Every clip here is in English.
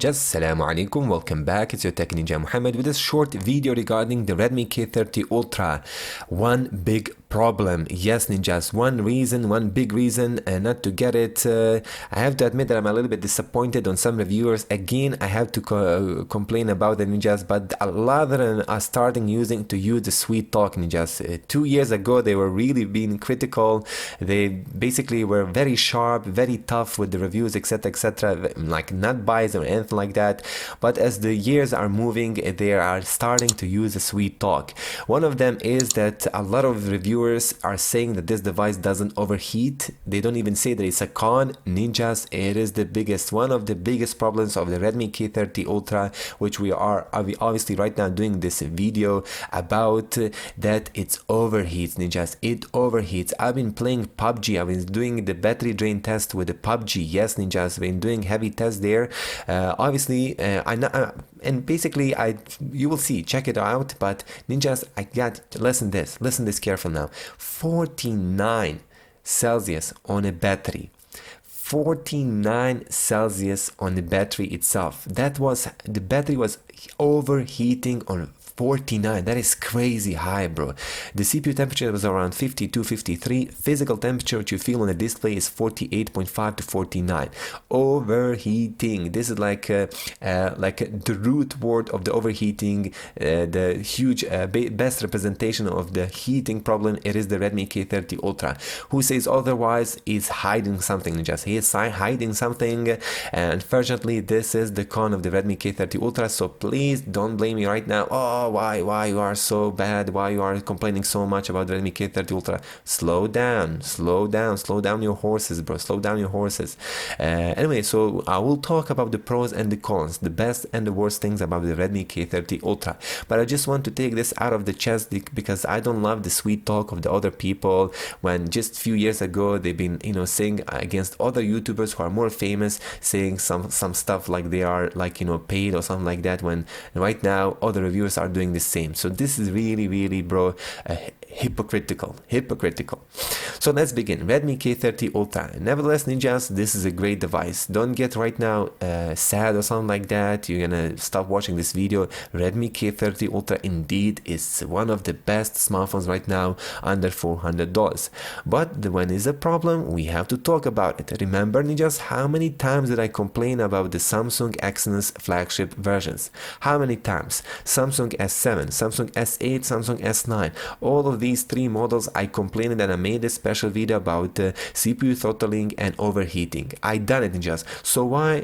ninjas, Assalamu alaikum, welcome back. It's your Tech Ninja Muhammad with this short video regarding the Redmi K30 Ultra. One big problem, yes ninjas, one big reason not to get it. I have to admit that I'm a little bit disappointed on some reviewers. Again, I have to complain about the ninjas, but a lot of them are starting to use the sweet talk ninjas. 2 years ago they were really being critical. They basically were very sharp, very tough with the reviews, etc, like not buys or anything like that. But as the years are moving, they are starting to use the sweet talk. One of them is that a lot of reviewers are saying that this device doesn't overheat. They don't even say that it's a con. Ninjas, it is one of the biggest problems of the Redmi K30 Ultra, which we are obviously right now doing this video about, that it overheats ninjas. It overheats. I've been playing PUBG. I've been doing the battery drain test with the PUBG. Yes ninjas, I've been doing heavy tests there. Obviously and basically you will see, check it out. But ninjas, listen this careful now. 49 Celsius on a battery. 49 Celsius on the battery itself. The battery was overheating on 49. That is crazy high, bro. The CPU temperature was around 52, 53. Physical temperature which you feel on the display is 48.5 to 49. Overheating. This is like the root word of the overheating. The huge best representation of the heating problem. It is the Redmi K30 Ultra. Who says otherwise is hiding something. Just he is hiding something. And unfortunately, this is the con of the Redmi K30 Ultra. So please don't blame me right now. Oh, why you are so bad, why you are complaining so much about the Redmi K30 Ultra. Slow down your horses, bro. Slow down your horses. Anyway, so I will talk about the pros and the cons, the best and the worst things about the Redmi K30 Ultra. But I just want to take this out of the chest because I don't love the sweet talk of the other people. When just a few years ago they've been saying against other YouTubers who are more famous, saying some stuff like they are paid or something like that, when right now other reviewers are doing the same. So this is really bro, hypocritical. So let's begin. Redmi K30 Ultra. Nevertheless ninjas, this is a great device. Don't get right now sad or something like that. You're gonna stop watching this video. Redmi K30 Ultra indeed is one of the best smartphones right now under $400. But when is a problem, we have to talk about it. Remember ninjas, how many times did I complain about the Samsung Exynos flagship versions? How many times? Samsung S7, Samsung S8, Samsung S9, all of these three models I complained and I made a special video about CPU throttling and overheating. I done it ninjas. So why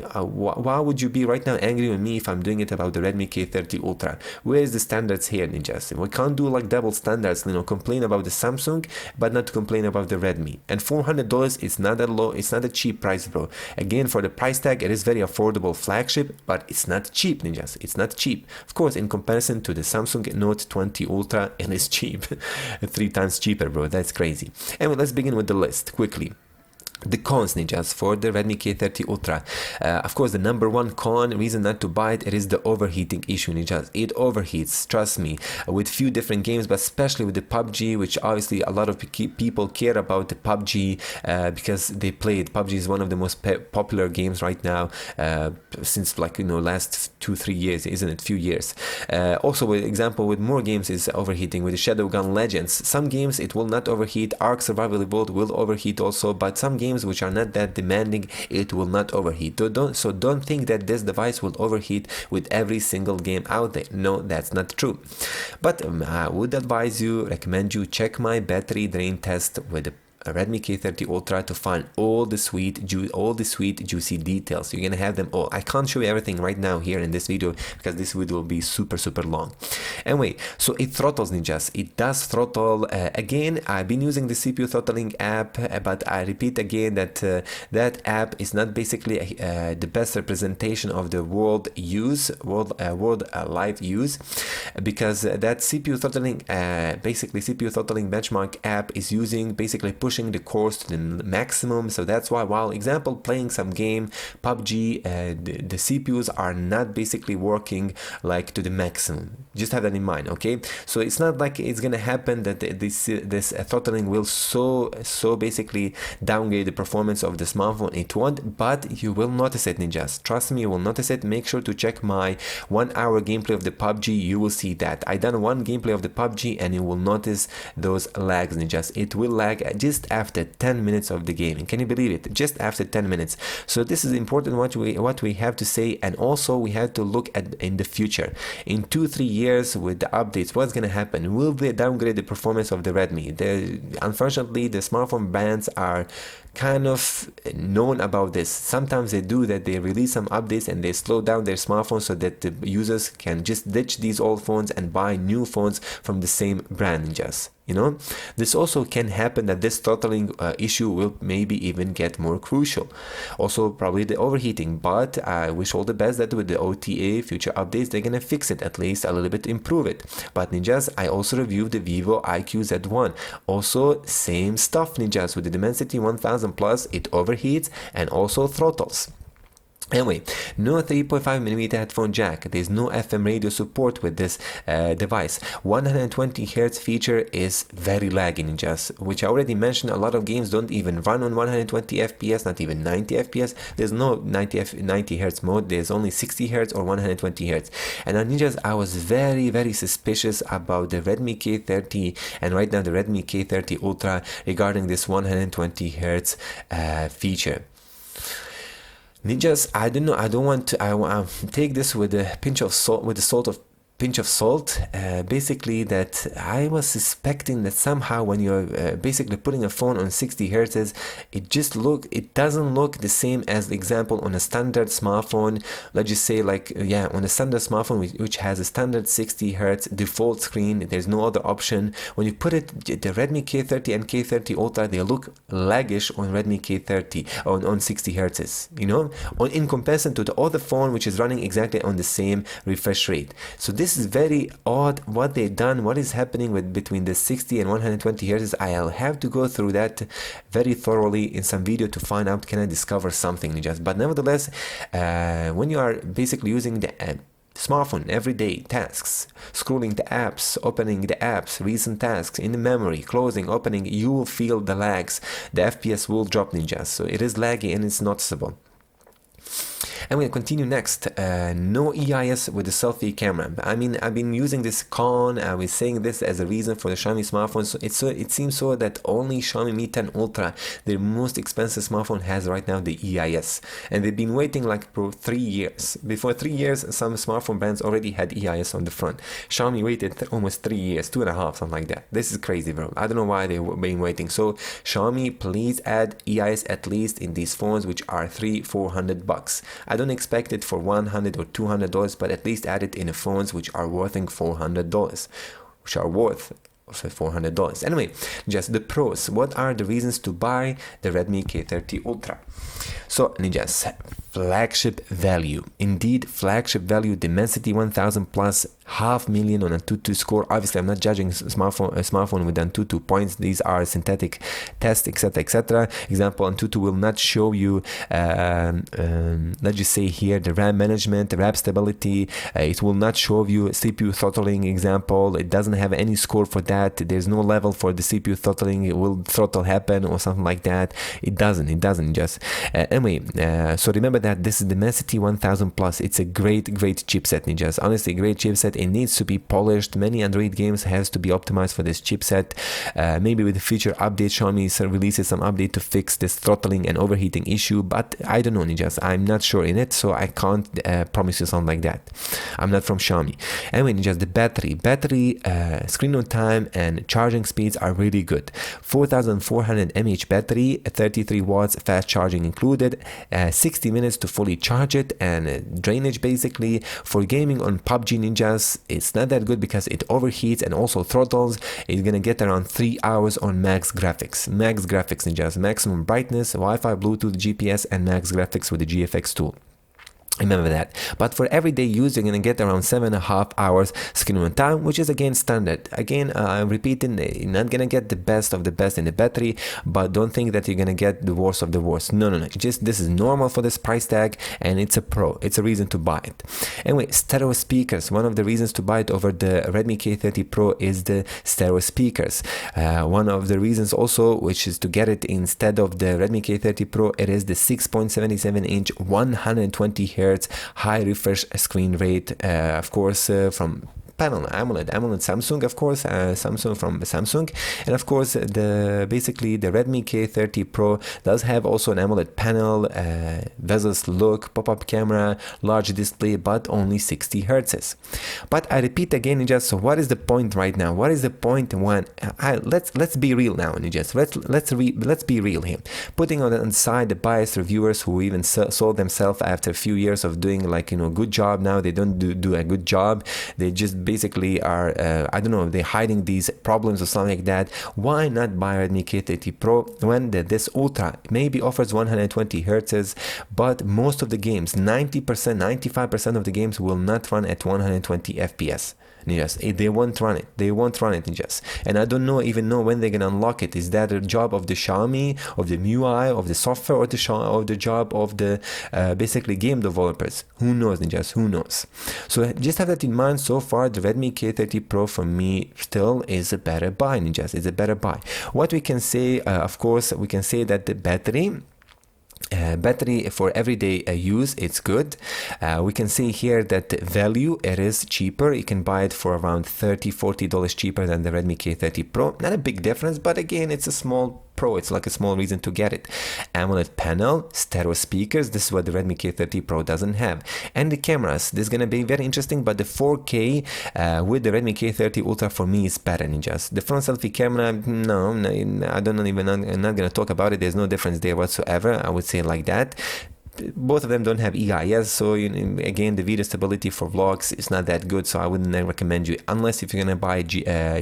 would you be right now angry with me if I'm doing it about the Redmi K30 Ultra? Where is the standards here ninjas? We can't do like double standards, complain about the Samsung but not complain about the Redmi. And $400 is not that low, it's not a cheap price, bro. Again, for the price tag it is very affordable flagship, but it's not cheap ninjas. It's not cheap. Of course, in comparison to the Samsung Note 20 Ultra, it is cheap. 3 times cheaper, bro. That's crazy. Anyway, let's begin with the list quickly. The cons ninjas for the Redmi K30 Ultra. Of course, the number one reason not to buy it is the overheating issue ninjas. It overheats, trust me, with few different games, but especially with the PUBG, which obviously a lot of people care about the PUBG because they play it. PUBG is one of the most popular games right now since last 2-3 years, isn't it? Few years. Also, with example with more games is overheating. With the Shadowgun Legends, some games it will not overheat. Ark Survival Evolved will overheat also, but some games which are not that demanding, it will not overheat. So don't think that this device will overheat with every single game out there. No, that's not true. But I would recommend you check my battery drain test with the Redmi K30 Ultra to find all the sweet juicy details. You're gonna have them all. I can't show you everything right now here in this video because this video will be super long. Anyway, so it throttles ninjas. It does throttle. Again, I've been using the CPU throttling app, but I repeat again that that app is not basically the best representation of the world live use, because that CPU throttling CPU throttling benchmark app is using basically push pushing the cores to the maximum. So that's why, while example playing some game PUBG, the CPUs are not basically working like to the maximum. Just have that in mind, okay? So it's not like it's gonna happen that this throttling will so basically downgrade the performance of the smartphone. It won't, but you will notice it, ninjas. Trust me, you will notice it. Make sure to check my 1 hour gameplay of the PUBG. You will see that I done one gameplay of the PUBG, and you will notice those lags, ninjas. It will lag just after 10 minutes of the game. Can you believe it? Just after 10 minutes. So this is important what we have to say, and also we have to look at in the future. In 2-3 years with the updates, what's gonna happen? Will they downgrade the performance of the Redmi? Unfortunately, the smartphone brands are kind of known about this. Sometimes they do that, they release some updates and they slow down their smartphones so that the users can just ditch these old phones and buy new phones from the same brand, ninjas. You know, this also can happen, that this throttling issue will maybe even get more crucial. Also probably the overheating, but I wish all the best that with the OTA future updates they're gonna fix it, at least a little bit improve it. But ninjas, I also reviewed the Vivo IQ Z1. Also same stuff, ninjas, with the Dimensity 1000 Plus, it overheats and also throttles. Anyway, no 3.5mm headphone jack. There's no FM radio support with this device. 120 Hz feature is very laggy, ninjas, which I already mentioned. A lot of games don't even run on 120 FPS, not even 90 FPS. There's no 90 Hz mode. There's only 60 Hz or 120 Hz. And ninjas, I was very suspicious about the Redmi K30 and right now the Redmi K30 Ultra regarding this 120 Hz feature. Ninjas, I don't know. I don't want to. I take this with a pinch of salt, pinch of salt. Basically, that I was suspecting that somehow when you're basically putting a phone on 60 Hz, it doesn't look the same as the example on a standard smartphone. Let's just say on a standard smartphone which has a standard 60 Hz default screen. There's no other option. When you put it, the Redmi K30 and K30 Ultra, they look laggish on Redmi K30 on 60 Hz. You know, in comparison to the other phone which is running exactly on the same refresh rate. So this is very odd what they've done. What is happening between the 60 and 120 Hz? I'll have to go through that very thoroughly in some video to find out, can I discover something, ninjas. But nevertheless, when you are basically using the smartphone everyday tasks, scrolling the apps, opening the apps, recent tasks in the memory, closing, opening, you will feel the lags. The FPS will drop, ninjas. So it is laggy and it's noticeable. And we'll continue next. No EIS with the selfie camera. I mean, I've been using this I was saying this as a reason for the Xiaomi smartphones. It seems so that only Xiaomi Mi 10 Ultra, their most expensive smartphone, has right now the EIS. And they've been waiting like for 3 years. Before 3 years, some smartphone brands already had EIS on the front. Xiaomi waited almost 3 years, 2.5, something like that. This is crazy, bro. I don't know why they've been waiting. So Xiaomi, please add EIS at least in these phones which are $300-400. I don't expect it for $100 or $200, but at least add it in the phones which are worth $400, which are worth $400. Anyway, just the pros. What are the reasons to buy the Redmi K30 Ultra? So ninjas, flagship value. Indeed, flagship value. Dimensity 1000 plus, 500,000 on a Antutu score. Obviously, I'm not judging a smartphone with Antutu points. These are synthetic tests, etc. Example, Antutu will not show you, let's just say here, the RAM management, the RAM stability. It will not show you CPU throttling. Example, it doesn't have any score for that. There's no level for the CPU throttling. It will throttle happen or something like that. It doesn't just. Anyway, so remember that this is the Dimensity 1000 plus. It's a great chipset, ninjas. Honestly, great chipset. It needs to be polished. Many Android games has to be optimized for this chipset. Maybe with the future update, Xiaomi releases some update to fix this throttling and overheating issue, but I don't know, ninjas. I'm not sure in it, so I can't promise you something like that. I'm not from Xiaomi. Anyway, ninjas, the battery, screen on time and charging speeds are really good. 4400 mAh battery, 33 watts fast charging included, 60 minutes to fully charge it, and drainage basically. For gaming on PUBG, ninjas, it's not that good because it overheats and also throttles. It's gonna get around 3 hours on max graphics, ninjas, maximum brightness, Wi-Fi, Bluetooth, GPS, and max graphics with the GFX tool. Remember that. But for everyday use, you're gonna get around 7.5 hours screen on time, which is again standard. Again, I'm repeating, you're not gonna get the best of the best in the battery, but don't think that you're gonna get the worst of the worst. No, no, no. Just this is normal for this price tag, and it's a pro. It's a reason to buy it. Anyway, stereo speakers. One of the reasons to buy it over the Redmi K30 Pro is the stereo speakers. One of the reasons also, which is to get it instead of the Redmi K30 Pro, it is the 6.77-inch 120 Hz high refresh screen rate, of course, from panel AMOLED Samsung, of course, Samsung from Samsung, and of course basically the Redmi K30 Pro does have also an AMOLED panel, bezels look, pop-up camera, large display, but only 60 Hz. But I repeat again, Ninjas, so what is the point right now? What is the point when let's be real now, Ninjas. Let's be real here. Putting on the side the biased reviewers who even sold themselves after a few years of doing like, you know, good job. Now they don't do a good job. They just basically are I don't know, they're hiding these problems or something like that. Why not buy Redmi K30 Pro when this Ultra maybe offers 120 Hz, but most of the games, 90%, 95% of the games will not run at 120 FPS. Yes, they won't run it. They won't run it, just. And I don't even know when they're gonna unlock it. Is that a job of the Xiaomi, of the MIUI, of the software, or the job of the basically game developers? Who knows, Ninjas? Who knows? So just have that in mind. So far, the Redmi K30 Pro for me still is a better buy, Ninjas. It's a better buy. What we can say, of course, we can say that the battery for everyday use, it's good. We can see here that the value, it is cheaper. You can buy it for around $30-40 cheaper than the Redmi K30 Pro. Not a big difference, but again, it's a small Pro. It's like a small reason to get it. AMOLED panel, stereo speakers. This is what the Redmi K30 Pro doesn't have. And the cameras, this is gonna be very interesting, but the 4K with the Redmi K30 Ultra for me is better, Ninjas. The front selfie camera, no, I don't even, I'm not gonna talk about it. There's no difference there whatsoever. I would say like that. Both of them don't have EIS, so again, the video stability for vlogs is not that good, so I wouldn't recommend you unless if you're gonna buy a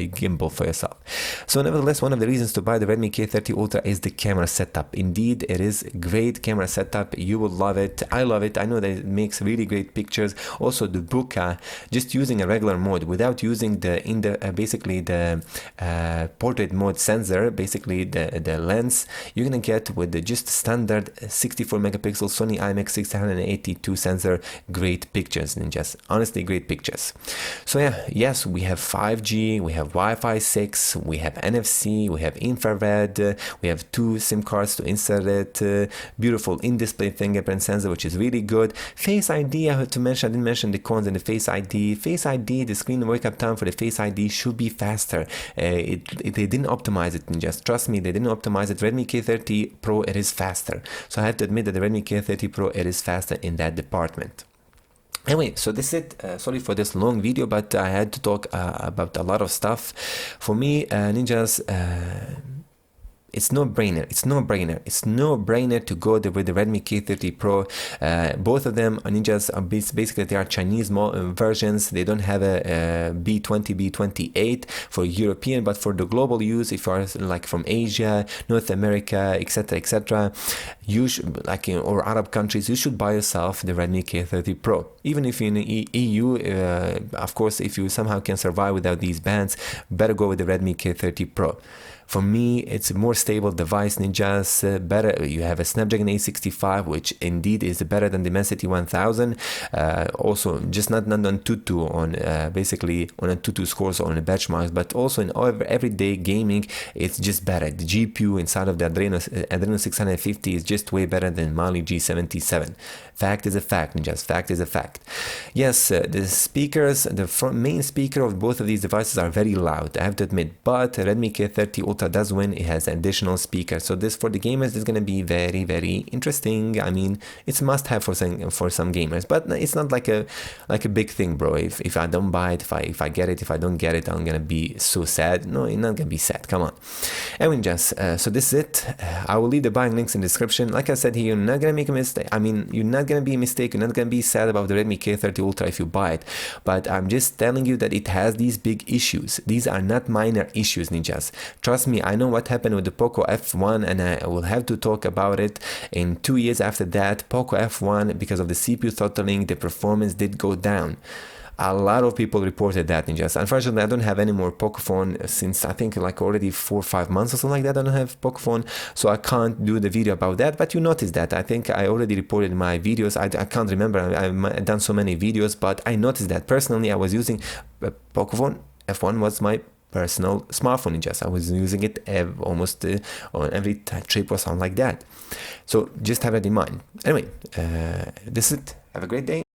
gimbal for yourself. So nevertheless, one of the reasons to buy the Redmi K30 Ultra is the camera setup. Indeed, it is great camera setup. You will love it. I love it. I know that it makes really great pictures. Also the bokeh, just using a regular mode without using basically the portrait mode sensor, basically the lens, you're gonna get with the just standard 64 megapixel Sony IMX 682 sensor, great pictures, Ninjas. Honestly, great pictures. So yeah, yes, we have 5G, we have Wi-Fi 6, we have NFC, we have infrared, we have 2 SIM cards to insert it, beautiful in-display fingerprint sensor, which is really good. Face ID, I have to mention, I didn't mention the cons in the Face ID. Face ID, the screen wake-up time for the Face ID should be faster. They didn't optimize it, Ninjas. Trust me, they didn't optimize it. Redmi K30 Pro, it is faster. So I have to admit that the Redmi K30 Pro, it is faster in that department. Anyway, so this is it. Sorry for this long video, but I had to talk about a lot of stuff. For me, Ninjas, it's no brainer. It's no brainer to go with the Redmi K30 Pro. Both of them are Ninjas. Basically, they are Chinese versions. They don't have a B20, B28 for European, but for the global use, if you are like from Asia, North America, etc., you should, like or Arab countries, you should buy yourself the Redmi K30 Pro. Even if you're in the EU, of course, if you somehow can survive without these bands, better go with the Redmi K30 Pro. For me, it's a more stable device, Ninjas. Better, you have a Snapdragon 865, which indeed is better than the Dimensity 1000. Also, just not on Tutu, on basically on a Tutu scores or on the benchmarks, but also in everyday gaming, it's just better. The GPU inside of the Adreno 650 is just way better than Mali G77. Fact is a fact, Ninjas. Fact is a fact. Yes, the speakers, the main speaker of both of these devices are very loud, I have to admit, but Redmi K30 Ultra does win. It has additional speakers, so this for the gamers is going to be very, very interesting. I mean, it's a must-have for some gamers, but it's not like a big thing, bro. If I don't buy it, if I get it, if I don't get it, I'm gonna be so sad. No, you're not gonna be sad. Come on. Anyway, just so this is it. I will leave the buying links in the description. Like I said here, you're not gonna make a mistake. I mean, you're not gonna be a mistake. You're not gonna be sad about the Redmi K30 Ultra if you buy it. But I'm just telling you that it has these big issues. These are not minor issues, Ninjas. Trust me, I know what happened with the Poco F1, and I will have to talk about it. In 2 years after that, Poco F1, because of the CPU throttling, the performance did go down. A lot of people reported that, ninjas. Unfortunately, I don't have any more Pocophone since I think like already 4 or 5 months or something like that. I don't have Pocophone, so I can't do the video about that. But you noticed that. I think I already reported my videos. I can't remember. I've done so many videos, but I noticed that personally I was using Pocophone. F1 was my personal smartphone, ninjas. I was using it almost on every trip or something like that. So just have it in mind. Anyway, this is it. Have a great day.